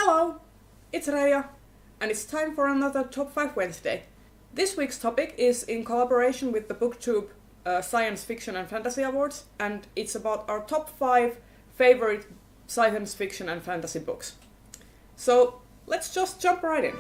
Hello, it's Reija, and it's time for another Top 5 Wednesday. This week's topic is in collaboration with the Booktube Science Fiction and Fantasy Awards, and it's about our top 5 favorite science fiction and fantasy books. So let's just jump right in.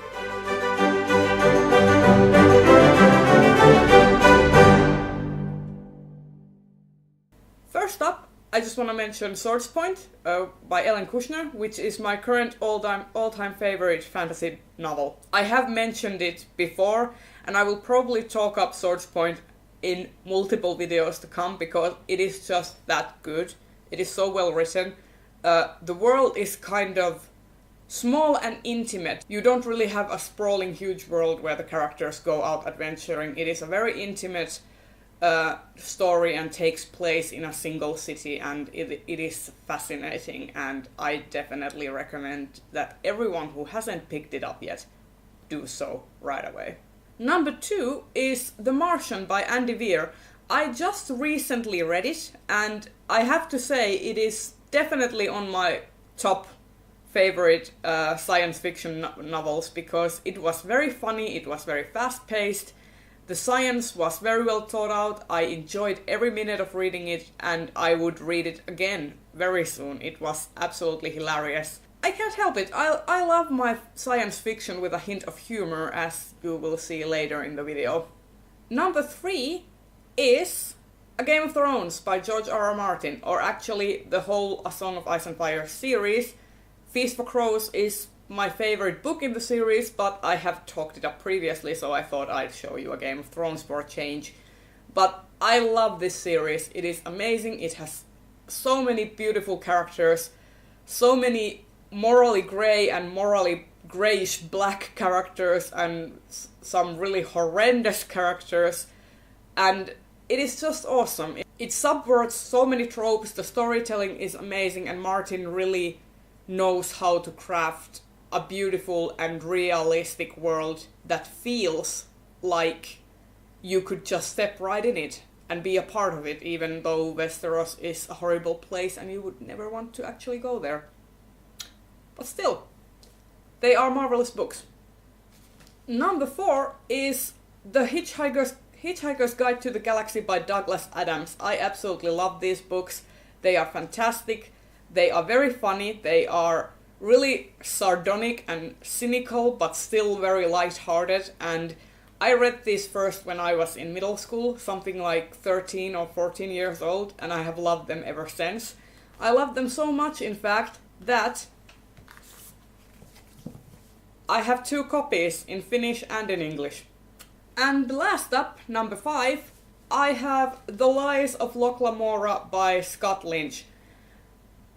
First up, I just want to mention Swords Point by Ellen Kushner, which is my current all-time favorite fantasy novel. I have mentioned it before, and I will probably talk up Swords Point in multiple videos to come because it is just that good. It is so well written. The world is kind of small and intimate. You don't really have a sprawling huge world where the characters go out adventuring. It is a very intimate story and takes place in a single city, and it is fascinating, and I definitely recommend that everyone who hasn't picked it up yet do so right away. Number 2 is The Martian by Andy Weir. I just recently read it, and I have to say it is definitely on my top favorite science fiction novels because it was very funny, it was very fast-paced. The science was very well thought out. I enjoyed every minute of reading it, and I would read it again very soon. It was absolutely hilarious. I can't help it. I love my science fiction with a hint of humor, as you will see later in the video. Number 3 is A Game of Thrones by George R.R. Martin, or actually the whole A Song of Ice and Fire series. Feast for Crows is my favorite book in the series, but I have talked it up previously, so I thought I'd show you A Game of Thrones for a change. But I love this series. It is amazing. It has so many beautiful characters, so many morally grey and morally greyish black characters, and some really horrendous characters, and it is just awesome. It subverts so many tropes, the storytelling is amazing, and Martin really knows how to craft a beautiful and realistic world that feels like you could just step right in it and be a part of it, even though Westeros is a horrible place and you would never want to actually go there. But still, they are marvelous books. Number 4 is The Hitchhiker's Guide to the Galaxy by Douglas Adams. I absolutely love these books. They are fantastic. They are very funny. They are really sardonic and cynical, but still very light-hearted. And I read these first when I was in middle school, something like 13 or 14 years old, and I have loved them ever since. I love them so much, in fact, that I have 2 copies in Finnish and in English. And last up, number 5, I have The Lies of Locke Lamora by Scott Lynch.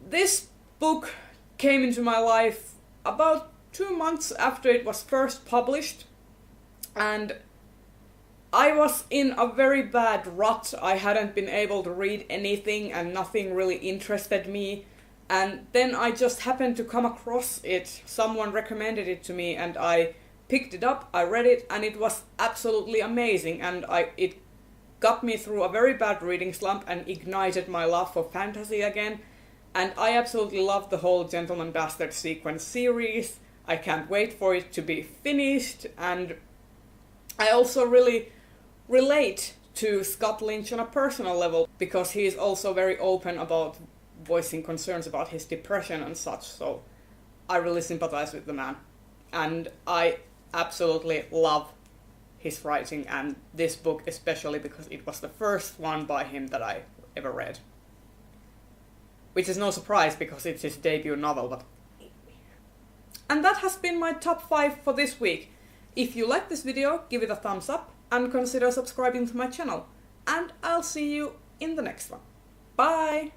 This book came into my life about 2 months after it was first published, and I was in a very bad rut. I hadn't been able to read anything and nothing really interested me, and then I just happened to come across it. Someone recommended it to me and I picked it up, I read it, and it was absolutely amazing, and it got me through a very bad reading slump and ignited my love for fantasy again. And I absolutely love the whole Gentleman Bastard sequence series. I can't wait for it to be finished, and I also really relate to Scott Lynch on a personal level because he is also very open about voicing concerns about his depression and such, so I really sympathize with the man. And I absolutely love his writing, and this book especially because it was the first one by him that I ever read. Which is no surprise because it's his debut novel, but... And that has been my top 5 for this week. If you like this video, give it a thumbs up and consider subscribing to my channel. And I'll see you in the next one. Bye!